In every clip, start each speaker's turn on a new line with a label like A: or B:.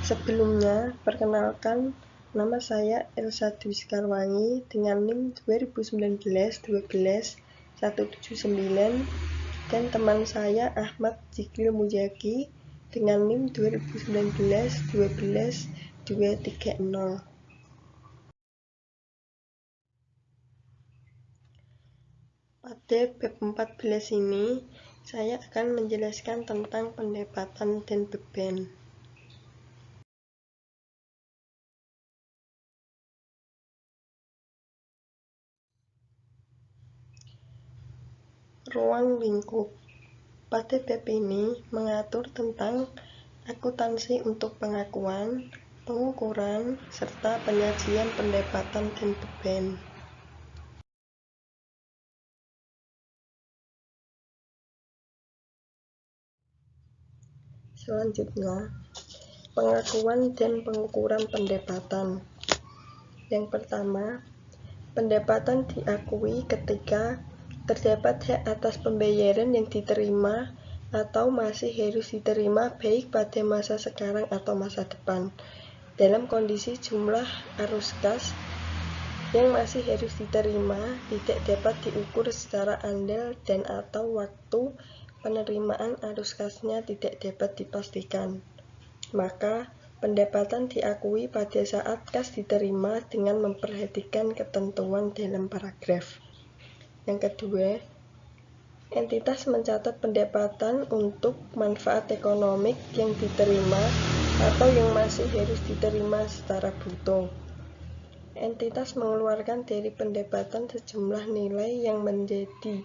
A: Sebelumnya, perkenalkan, nama saya Elsa Dwi Sekarwangi dengan NIM 2019-12-179 dan teman saya Ahmad Jibril Mujaki dengan NIM 2019-12-230. Pada bab 14 ini, saya akan menjelaskan tentang pendapatan dan beban. Ruang lingkup. Pada bab ini mengatur tentang akuntansi untuk pengakuan, pengukuran, serta penyajian pendapatan dan beban. Selanjutnya, pengakuan dan pengukuran pendapatan. Yang pertama, pendapatan diakui ketika terdapat hak atas pembayaran yang diterima atau masih harus diterima baik pada masa sekarang atau masa depan, dalam kondisi jumlah arus kas yang masih harus diterima tidak dapat diukur secara andal dan atau waktu penerimaan arus kasnya tidak dapat dipastikan. Maka, pendapatan diakui pada saat kas diterima dengan memperhatikan ketentuan dalam paragraf. Yang kedua, entitas mencatat pendapatan untuk manfaat ekonomik yang diterima atau yang masih harus diterima secara bruto. Entitas mengeluarkan dari pendapatan sejumlah nilai yang menjadi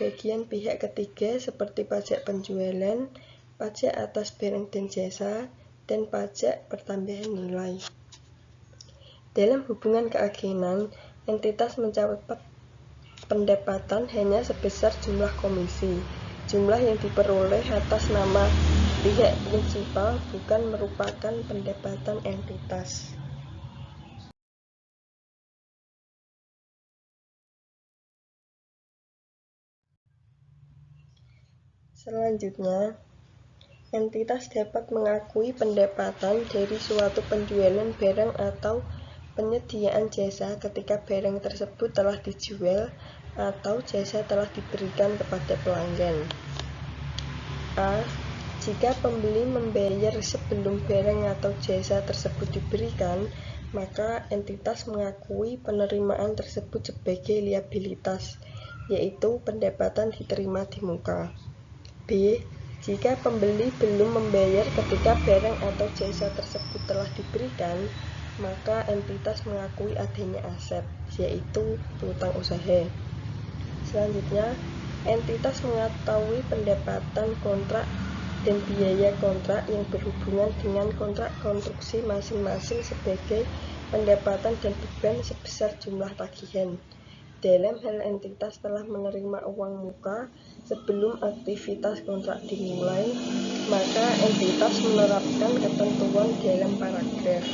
A: bagian pihak ketiga seperti pajak penjualan, pajak atas barang dan jasa, dan pajak pertambahan nilai. Dalam hubungan keagenan, entitas mencatat pendapatan hanya sebesar jumlah komisi, jumlah yang diperoleh atas nama pihak prinsipal bukan merupakan pendapatan entitas. Selanjutnya, entitas dapat mengakui pendapatan dari suatu penjualan barang atau penyediaan jasa ketika barang tersebut telah dijual atau jasa telah diberikan kepada pelanggan. A. Jika pembeli membayar sebelum barang atau jasa tersebut diberikan, maka entitas mengakui penerimaan tersebut sebagai liabilitas, yaitu pendapatan diterima di muka. B. Jika pembeli belum membayar ketika barang atau jasa tersebut telah diberikan, maka entitas mengakui adanya aset, yaitu piutang usaha. Selanjutnya, entitas mengetahui pendapatan kontrak dan biaya kontrak yang berhubungan dengan kontrak konstruksi masing-masing sebagai pendapatan dan beban sebesar jumlah tagihan. Dalam hal entitas telah menerima uang muka sebelum aktivitas kontrak dimulai, maka entitas menerapkan ketentuan dalam paragraf.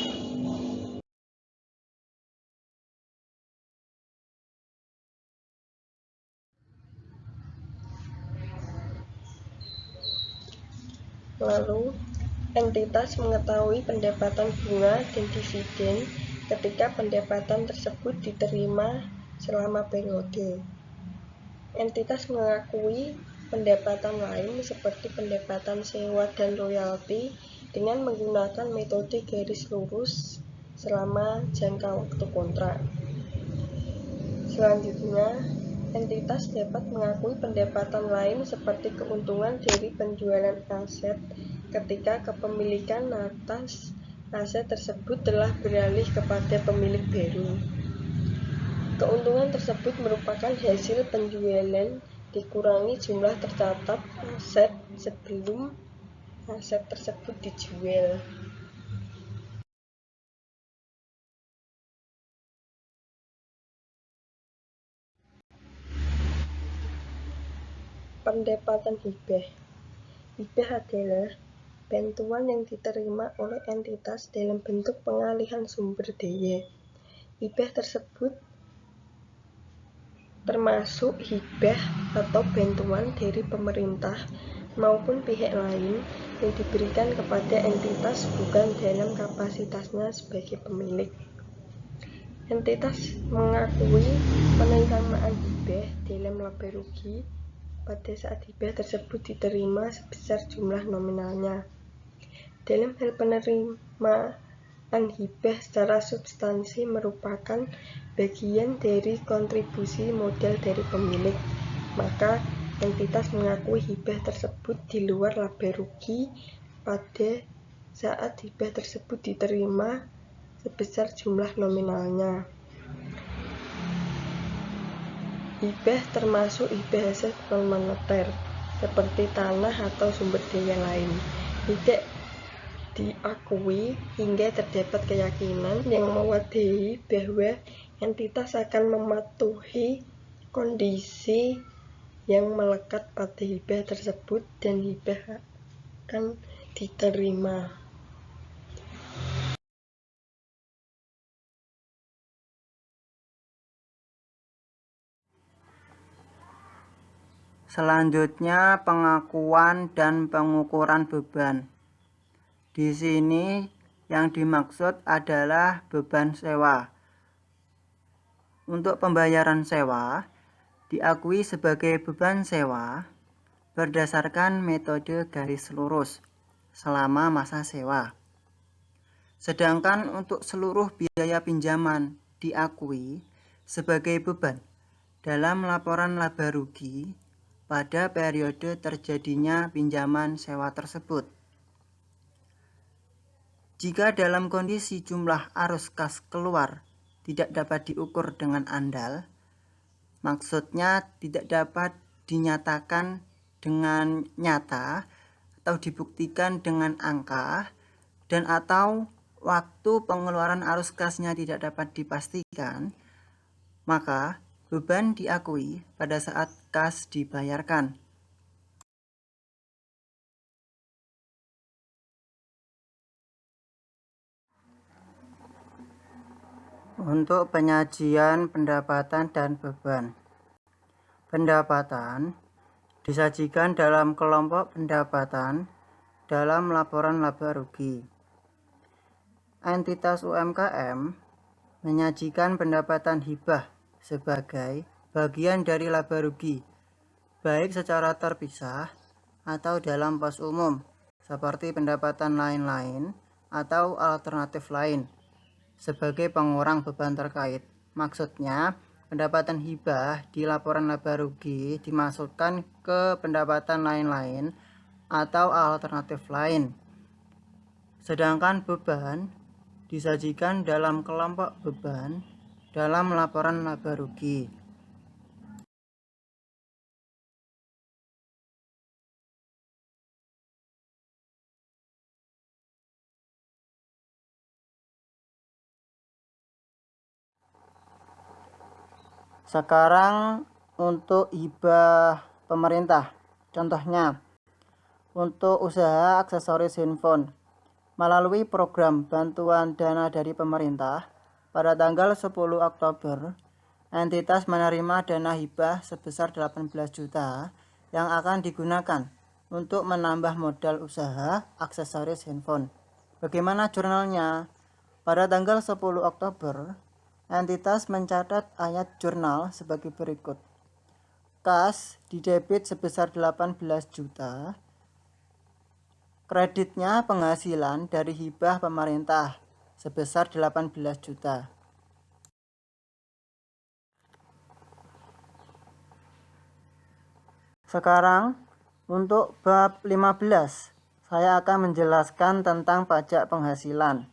A: Lalu, entitas mengetahui pendapatan bunga dan dividen ketika pendapatan tersebut diterima selama periode. Entitas mengakui pendapatan lain seperti pendapatan sewa dan royalti dengan menggunakan metode garis lurus selama jangka waktu kontrak. Selanjutnya, entitas dapat mengakui pendapatan lain seperti keuntungan dari penjualan aset ketika kepemilikan atas aset tersebut telah beralih kepada pemilik baru. Keuntungan tersebut merupakan hasil penjualan dikurangi jumlah tercatat aset sebelum aset tersebut dijual. Pendapatan hibah. Hibah adalah bantuan yang diterima oleh entitas dalam bentuk pengalihan sumber daya. Hibah tersebut termasuk hibah atau bantuan dari pemerintah maupun pihak lain yang diberikan kepada entitas bukan dalam kapasitasnya sebagai pemilik. Entitas mengakui penerimaan hibah dalam laba rugi pada saat hibah tersebut diterima sebesar jumlah nominalnya. Dalam hal penerimaan hibah secara substansi merupakan bagian dari kontribusi modal dari pemilik, maka entitas mengakui hibah tersebut di luar laba rugi pada saat hibah tersebut diterima sebesar jumlah nominalnya. Hibah termasuk hibah hasil non-moneter seperti tanah atau sumber daya lain tidak diakui hingga terdapat keyakinan yang mewadai bahwa entitas akan mematuhi kondisi yang melekat pada hibah tersebut dan hibah akan diterima.
B: Selanjutnya, pengakuan dan pengukuran beban. Di sini yang dimaksud adalah beban sewa. Untuk pembayaran sewa diakui sebagai beban sewa berdasarkan metode garis lurus selama masa sewa. Sedangkan untuk seluruh biaya pinjaman diakui sebagai beban dalam laporan laba rugi pada periode terjadinya pinjaman sewa tersebut. Jika dalam kondisi jumlah arus kas keluar tidak dapat diukur dengan andal, maksudnya tidak dapat dinyatakan dengan nyata atau dibuktikan dengan angka, dan atau waktu pengeluaran arus kasnya tidak dapat dipastikan, maka beban diakui pada saat kas dibayarkan. Untuk penyajian pendapatan dan beban. Pendapatan disajikan dalam kelompok pendapatan dalam laporan laba rugi. Entitas UMKM menyajikan pendapatan hibah sebagai bagian dari laba rugi, baik secara terpisah atau dalam pos umum, seperti pendapatan lain-lain atau alternatif lain, sebagai pengurang beban terkait. Maksudnya, pendapatan hibah di laporan laba rugi dimasukkan ke pendapatan lain-lain atau alternatif lain. Sedangkan beban disajikan dalam kelompok beban dalam laporan laba rugi. Sekarang untuk hibah pemerintah. Contohnya, untuk usaha aksesoris handphone melalui program bantuan dana dari pemerintah pada tanggal 10 Oktober, entitas menerima dana hibah sebesar 18 juta yang akan digunakan untuk menambah modal usaha aksesoris handphone. Bagaimana jurnalnya? Pada tanggal 10 Oktober, entitas mencatat ayat jurnal sebagai berikut. Kas didebit sebesar 18 juta. Kreditnya penghasilan dari hibah pemerintah sebesar 18 juta. Sekarang untuk bab 15, saya akan menjelaskan tentang pajak penghasilan.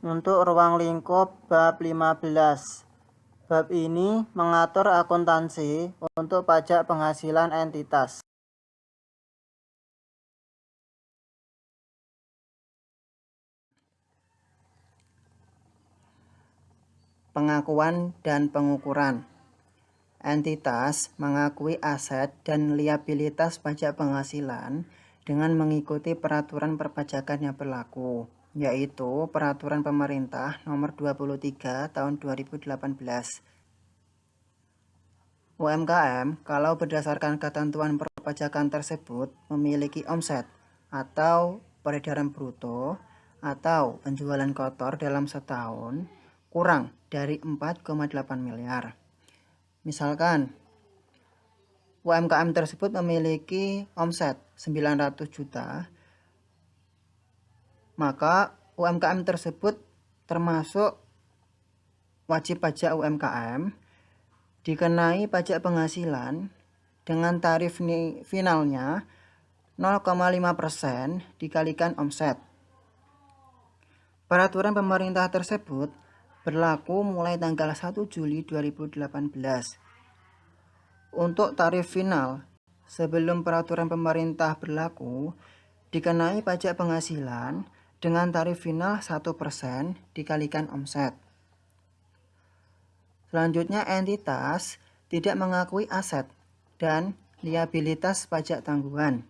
B: Untuk ruang lingkup bab 15. Bab ini mengatur akuntansi untuk pajak penghasilan entitas. Pengakuan dan pengukuran. Entitas mengakui aset dan liabilitas pajak penghasilan dengan mengikuti peraturan perpajakan yang berlaku. yaitu Peraturan Pemerintah Nomor 23 Tahun 2018. UMKM kalau berdasarkan ketentuan perpajakan tersebut memiliki omset atau peredaran bruto atau penjualan kotor dalam setahun kurang dari 4,8 miliar. Misalkan UMKM tersebut memiliki omset 900 juta, maka UMKM tersebut termasuk wajib pajak UMKM, dikenai pajak penghasilan dengan tarif finalnya 0,5% dikalikan omset. Peraturan pemerintah tersebut berlaku mulai tanggal 1 Juli 2018. Untuk tarif final sebelum peraturan pemerintah berlaku dikenai pajak penghasilan dengan tarif final 1% dikalikan omset. Selanjutnya, entitas tidak mengakui aset dan liabilitas pajak tangguhan.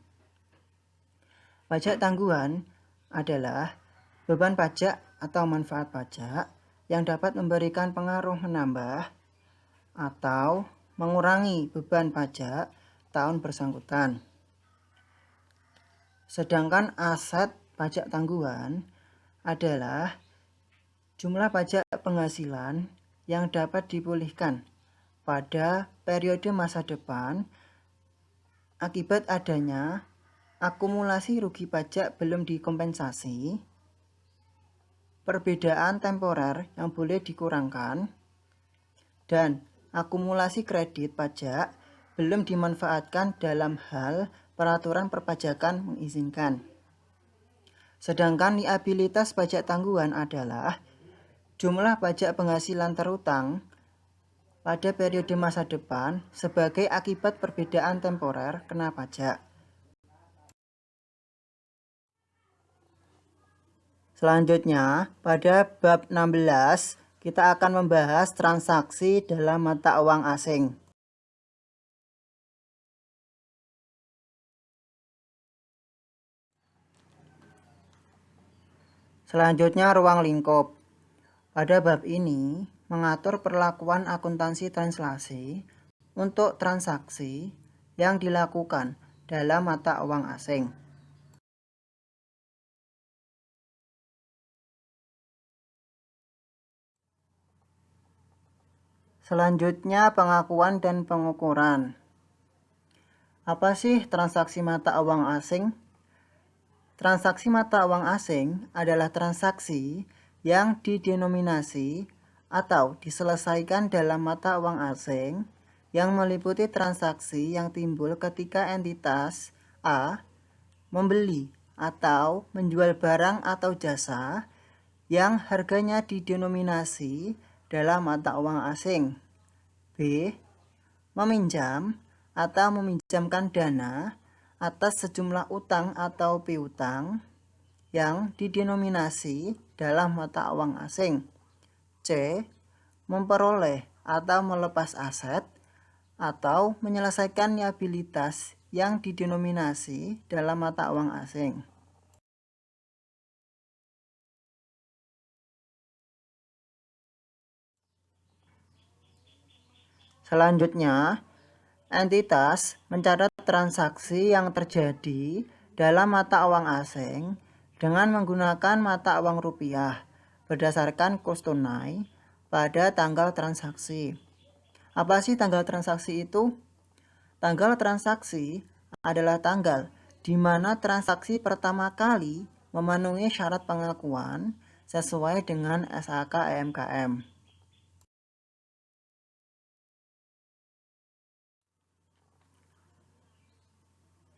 B: Pajak tangguhan adalah beban pajak atau manfaat pajak yang dapat memberikan pengaruh menambah atau mengurangi beban pajak tahun bersangkutan. Sedangkan aset pajak tangguhan adalah jumlah pajak penghasilan yang dapat dipulihkan pada periode masa depan akibat adanya akumulasi rugi pajak belum dikompensasi, perbedaan temporer yang boleh dikurangkan, dan akumulasi kredit pajak belum dimanfaatkan dalam hal peraturan perpajakan mengizinkan. Sedangkan liabilitas pajak tangguhan adalah jumlah pajak penghasilan terutang pada periode masa depan sebagai akibat perbedaan temporer kena pajak. Selanjutnya, pada bab 16, kita akan membahas transaksi dalam mata uang asing. Selanjutnya, ruang lingkup. Pada bab ini, mengatur perlakuan akuntansi translasi untuk transaksi yang dilakukan dalam mata uang asing. Selanjutnya, pengakuan dan pengukuran. Apa sih transaksi mata uang asing? Transaksi mata uang asing adalah transaksi yang didenominasi atau diselesaikan dalam mata uang asing yang meliputi transaksi yang timbul ketika entitas A membeli atau menjual barang atau jasa yang harganya didenominasi dalam mata uang asing. B. Meminjam atau meminjamkan dana atas sejumlah utang atau piutang yang didenominasi dalam mata uang asing. C. Memperoleh atau melepas aset atau menyelesaikan liabilitas yang didenominasi dalam mata uang asing. Selanjutnya, entitas mencatat transaksi yang terjadi dalam mata uang asing dengan menggunakan mata uang rupiah berdasarkan kurs tunai pada tanggal transaksi. Apa sih tanggal transaksi itu? Tanggal transaksi adalah tanggal di mana transaksi pertama kali memenuhi syarat pengakuan sesuai dengan SAK EMKM.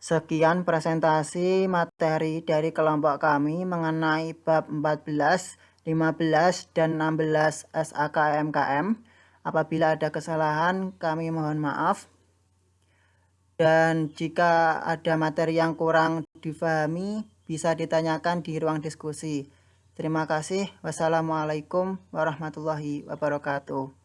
B: Sekian presentasi materi dari kelompok kami mengenai bab 14, 15, dan 16 SAK EMKM. Apabila ada kesalahan, kami mohon maaf. Dan jika ada materi yang kurang difahami, bisa ditanyakan di ruang diskusi. Terima kasih. Wassalamualaikum warahmatullahi wabarakatuh.